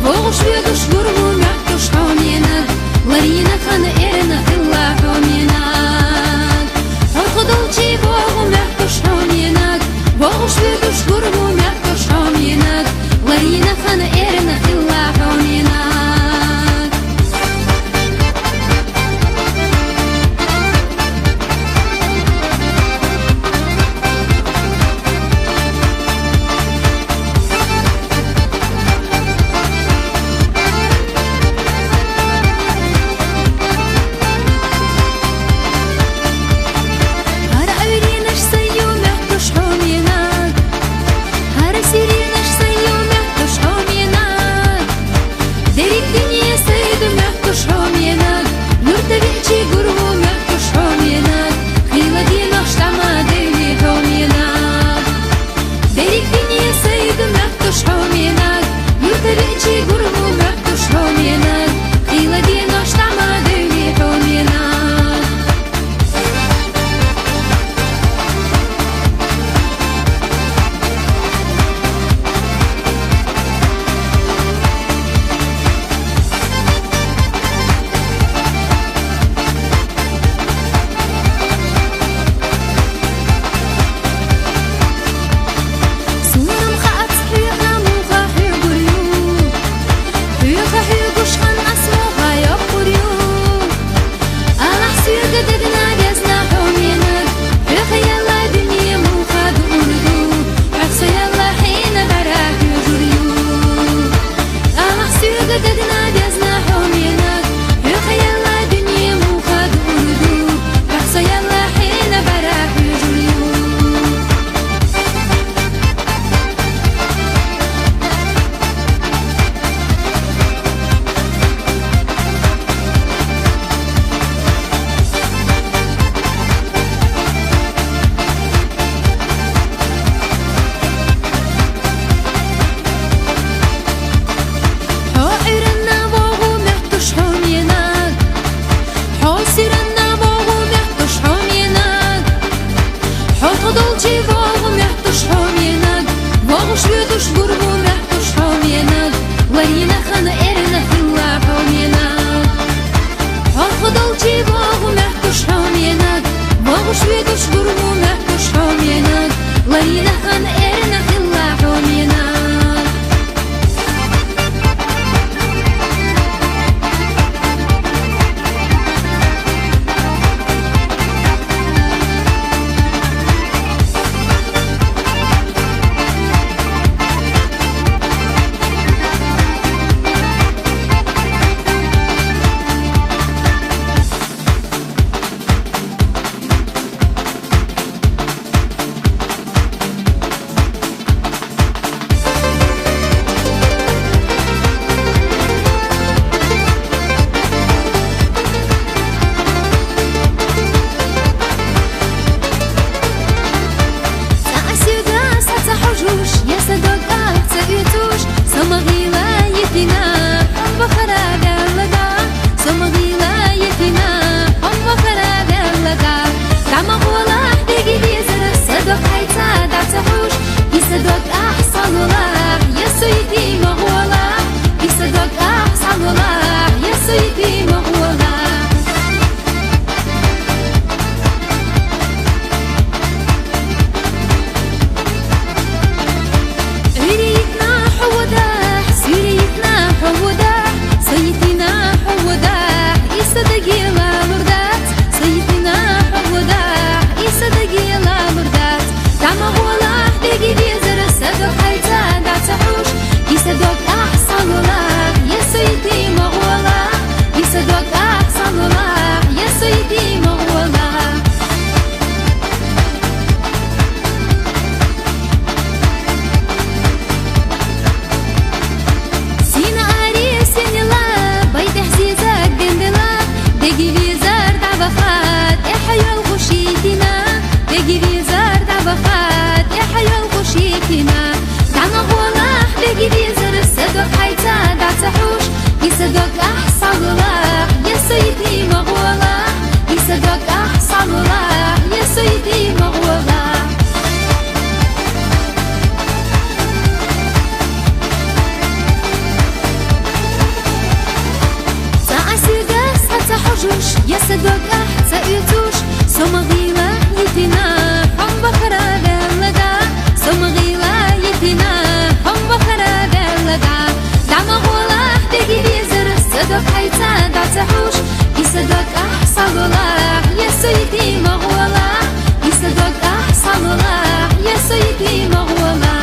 وغش بيدش قربو محتوش حامينك لرينا خان إرنا في الله حامينك خدلتي بوغو محتوش حامينك وغش بيدش قربو محتوش حامينك لرينا خان إرنا في الله حامينك يصدق حيتا دعتحوش يصدق أحسن الله يا سيدي مغولا يصدق أحسن الله يا سيدي مغولا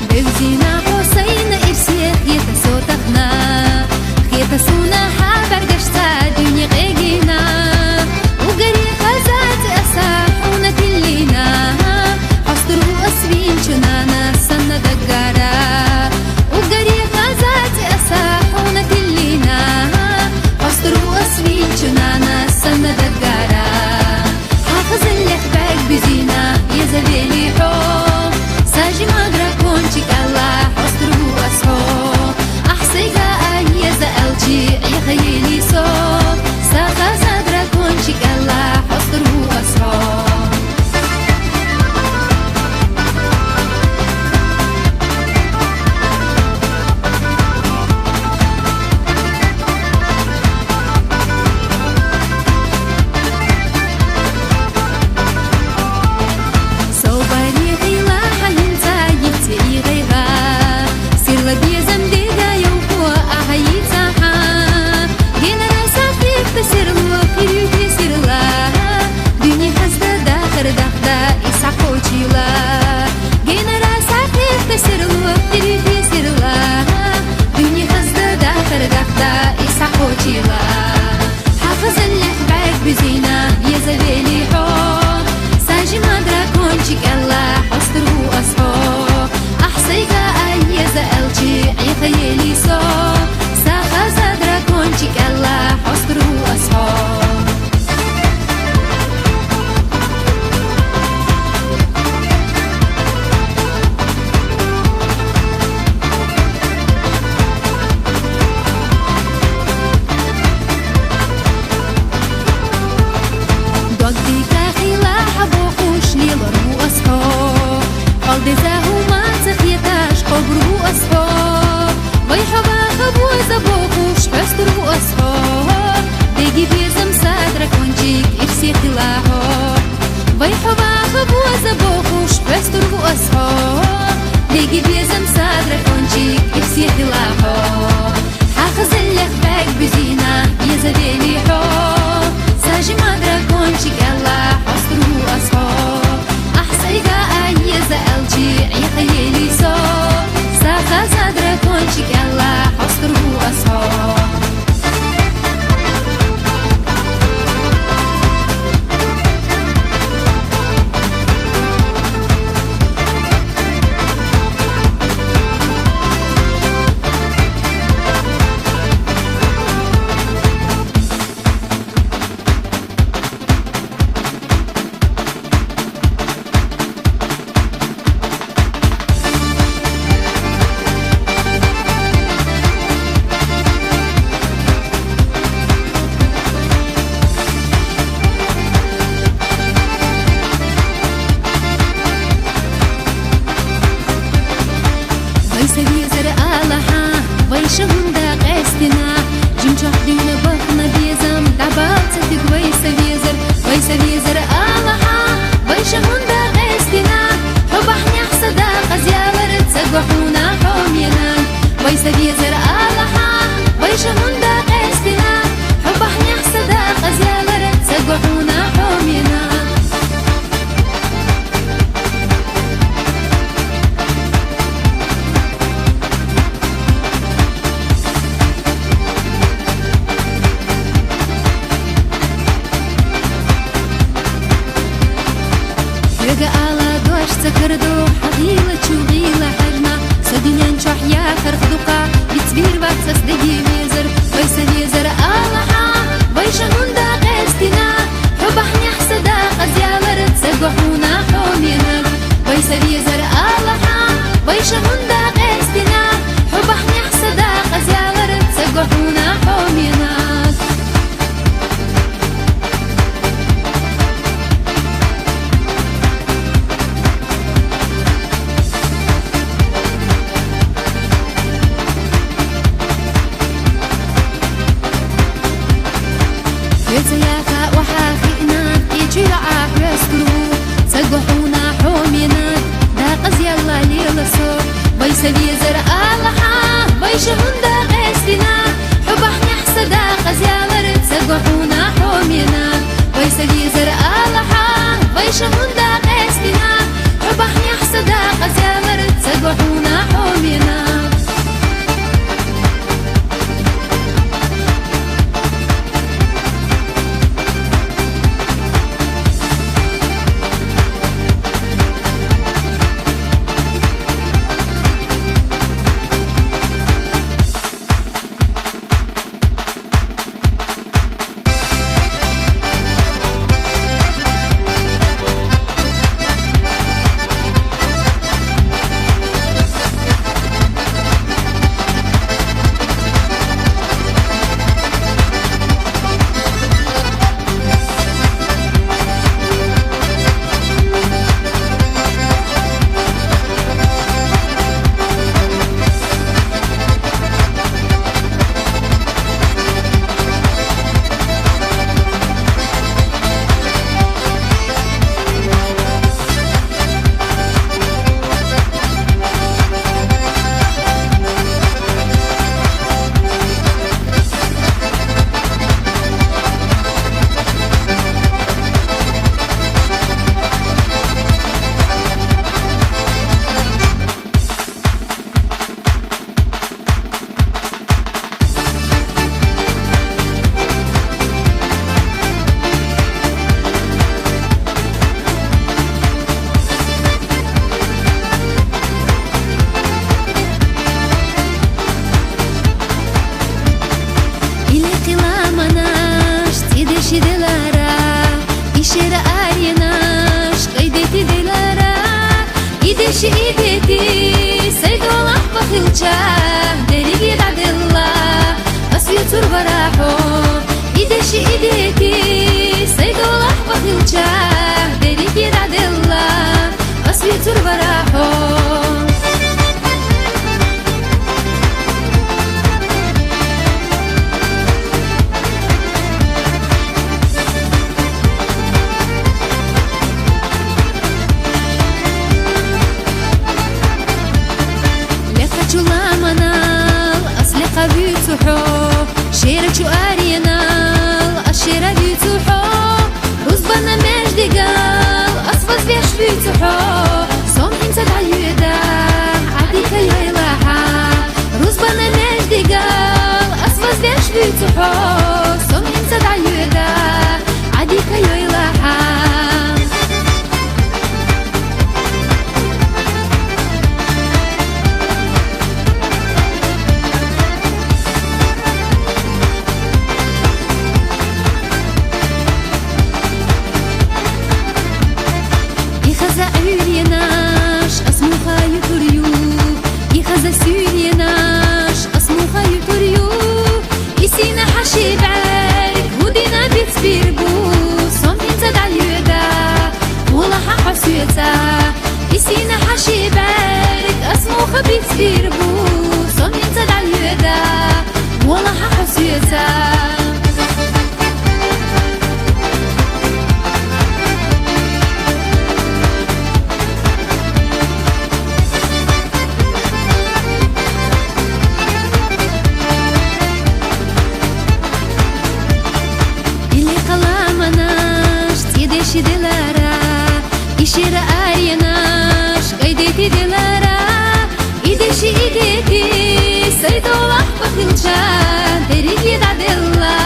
بوزينا حسين إرسي خيتا صوتنا خيتا سونا حابر قشتا دنيا غيقينا وقري خزات أساحونا تلينا حصدرو أسبين شنانا سنة دقارا وقري خزات أساحونا تلينا حصدرو أسبين شنانا سنة دقارا حافظ اللي خباك بزينا يا زبيلي حب ساجي مغرا كونشي الله حصدرو أسحو أحسيقا أهي زألجي يا خيلي صوب ساقا زادرا كونشي الله حصدرو أسحو حافظ اللحبك بزينة يا زبيلي حب ساجي مدرا كونشيك الله حصدره أصحو أحسيقا أي زألجي يا خيلي صوب ساقا زادرا كونشيك الله حصدره أصحو دزاهو ما تخيتاش قبرو أصحاب ويحبا خبو زبوخوش حسترو أصحاب ديجي بيزم سادرك ونجيك إرسي خلاحو ويحبا خبو زبوخوش حسترو أصحاب ديجي بيزم سادرك ونجيك إرسي خلاحو حافظ اللي خباك بزينة يا زبيلي حب ساجي مدرك ونجيك الله حسترو أصحاب أحسيقا أي زألجي يا خيلي صوب ساقا زادرا كونشيك الله حصدره أصحاب ويشهم دا قاستنا جمجح دينا بخنا بيزم دعبات تدق ويسا آلها ويشهم دا قاستنا حبحني حسدا قزيالر تسقحونا حومينا ويسا آلها ويشهم دا قاستنا حبحني حسدا قزيالر تسقحونا حومينا سكردو حغيلة شوغيلة حجنا سدنيا نشوح يا خرخدوقا بتسبير باتسس دقي ميزر ويسا ميزر آلها ويشا هندا قاستنا حبحني حسدا ويسبيزر ألحا ويشهندا قسنا حبحني حسدا قزيالر تسقحونا حومينا ويسبيزر ألحا ويشهندا قسنا حبحني حسدا قزيالر تسقحونا حومينا İdeşi ideti سيدولح بخيلجا دريجي بعد الله أسيطر براحو إدشي إديتي سيدولح بخيلجا دريجي بعد الله أسيطر براحو شيرك وارينال الشيرة بيتوحو رزبنا مجدي قال أصفز بيش بيتوحو صوم انت العيودة عديك يا إلها رزبنا مجدي قال أصفز بيش بيتوحو صوم انت العيودة عديك يا إلها Ülyenaş asmuha yuturyu İhaza sülyenaş asmuha yuturyu İsina haşibek Hudina bitbir bu Son inta dalyuda Ulaha hasuyeta İsina haşibek asmuha bitbir bu Son inta dalyuda Ulaha hasuyeta Dilara İşira ariyanaş Gaydeti dilara İdeşi ideti Saydolah bakılca Derigi dadilla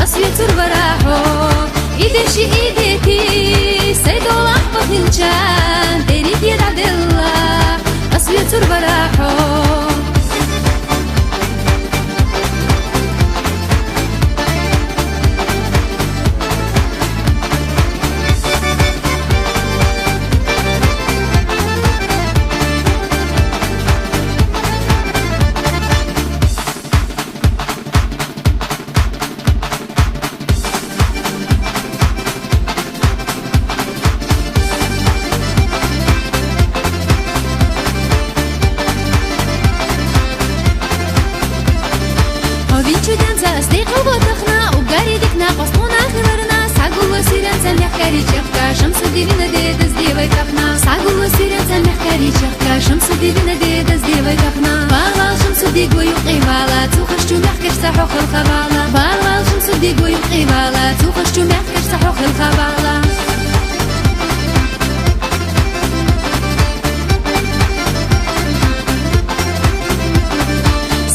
Asyatur varaho İdeşi ideti Saydolah bakılca Derigi dadilla Asyatur varaho Шамсу дивина де да сделай как нас ساقو سيرن تمحكري شخكا شمس ديبنا دي دز دي ويتقنا بالا شمس دي قوي قيبالا توخشتو محكر سحوخ الخبالا بالا شمس دي قوي قيبالا توخشتو محكر سحوخ الخبالا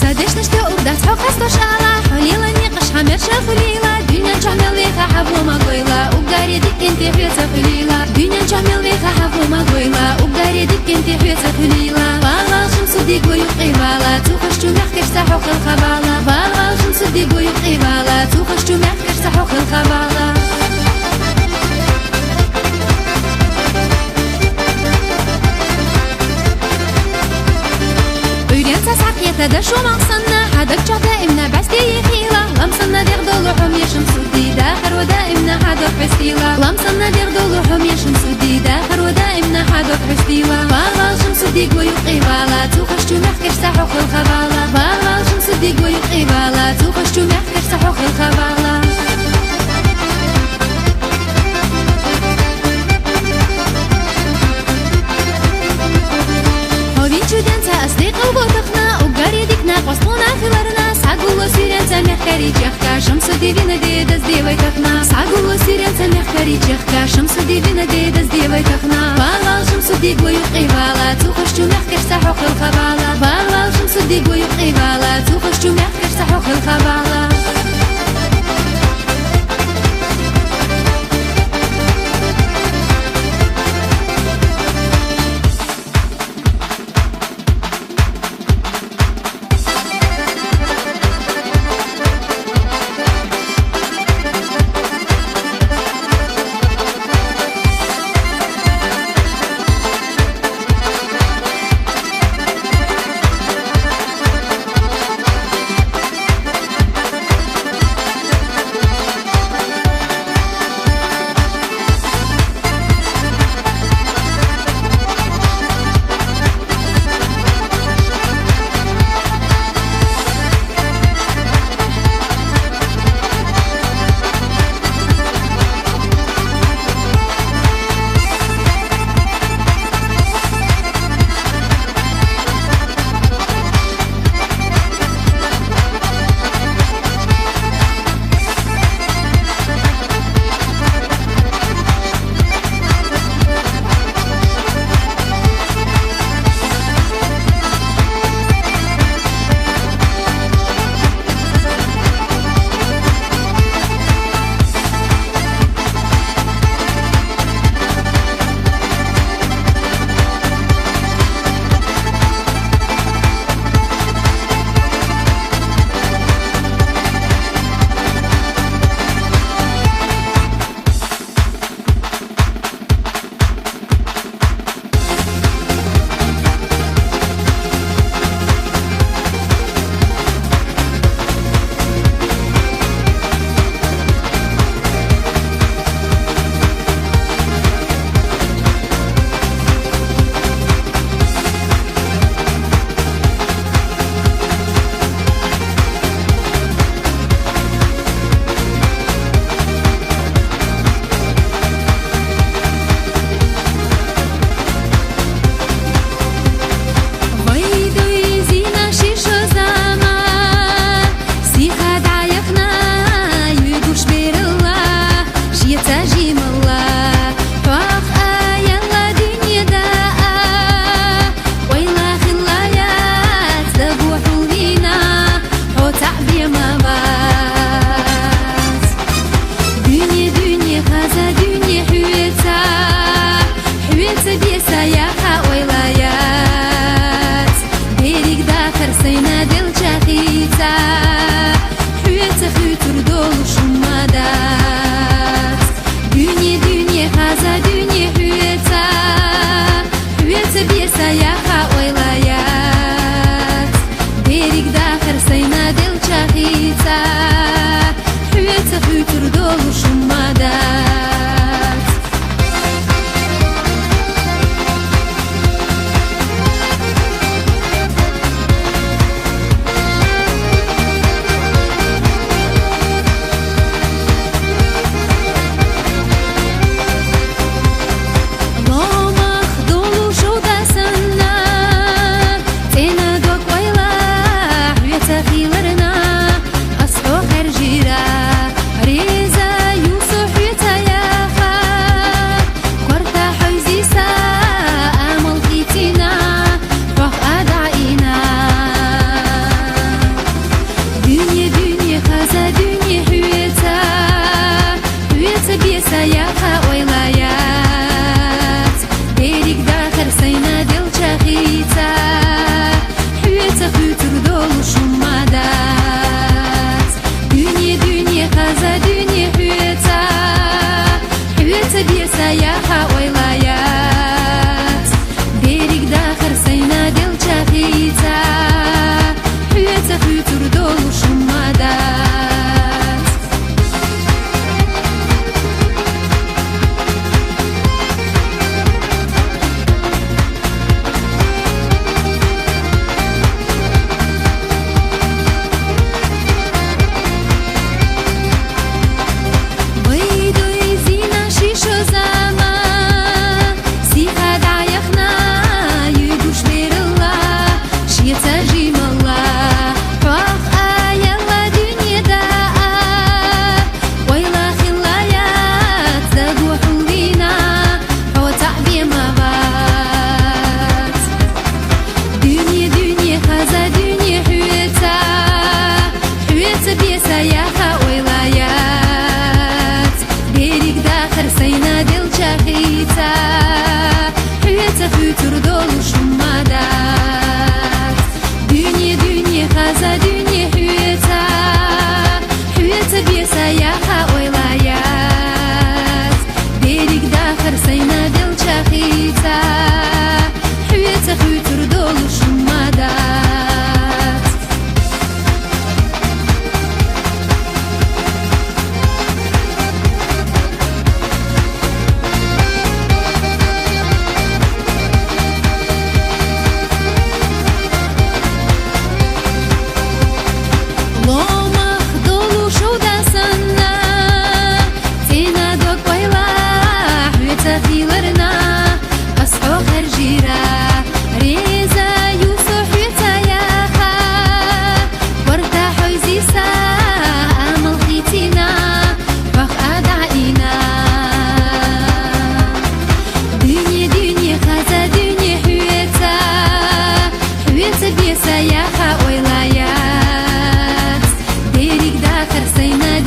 سادش نشتا وبدات حوخ استشالا حليلا نيقش حمر شافليلا دنيا جعمل بيها حبو ما قويلا وقاري ديك انتي حيوتا خليلا دنيا جعمل بيها حبو ما قويلا وقاري ديك انتي حيوتا خليلا بالا شمس دي قوي قيبالا توخشتو محكر سحوخ الخبالا بالا شمس دي قوي قيبالا توخشتو محكر سحوخ الخبالا تدا شو مقصنا حدك جا دائمنا بس يخيلا لمصنا ديغدو لحوم يا شمس ودي داخر ودائمنا حدك حستيلا لمصنا ديغدو لحوم يا شمس ودي داخر ودائمنا حدك حستيلا بالا شمس ودي قوي قيبالا توخشتو محكر سحوخ الخبالا بالا شمس ودي قوي قيبالا توخشتو محكر سحوخ الخبالا هوبي جودن تأصديق وبوتقنا قصنا خلرنا ساقو سيرن تمحكري جخكا شمس ديبنا دي دز دي ويتقنا ساقو سيرن تمحكري جخكا شمس ديبنا دي دز دي ويتقنا بالا شمس دي قوي قيبالا توخشتو محكر سحوخ الخبالا بالا شمس دي قوي قيبالا توخشتو محكر سحوخ الخبالا خزا دنيا حويتا حويتا بيسا يا ويلايات بيرك داخر سينا دل شاخيتا حويتا خيوتر دول شمادات بيسا يا ويلايات بيرك داخر سينا دل شاخيتا حويتا خيوتر دول شمادات دنيا دنيا خزا دنيا حويتا حويتا بيسا يا ويلايات بيرك داخر سينا دل شاخيتا حويتا خيوتر دول شمادات بيسا يا ويلايات بيرك داخر سينا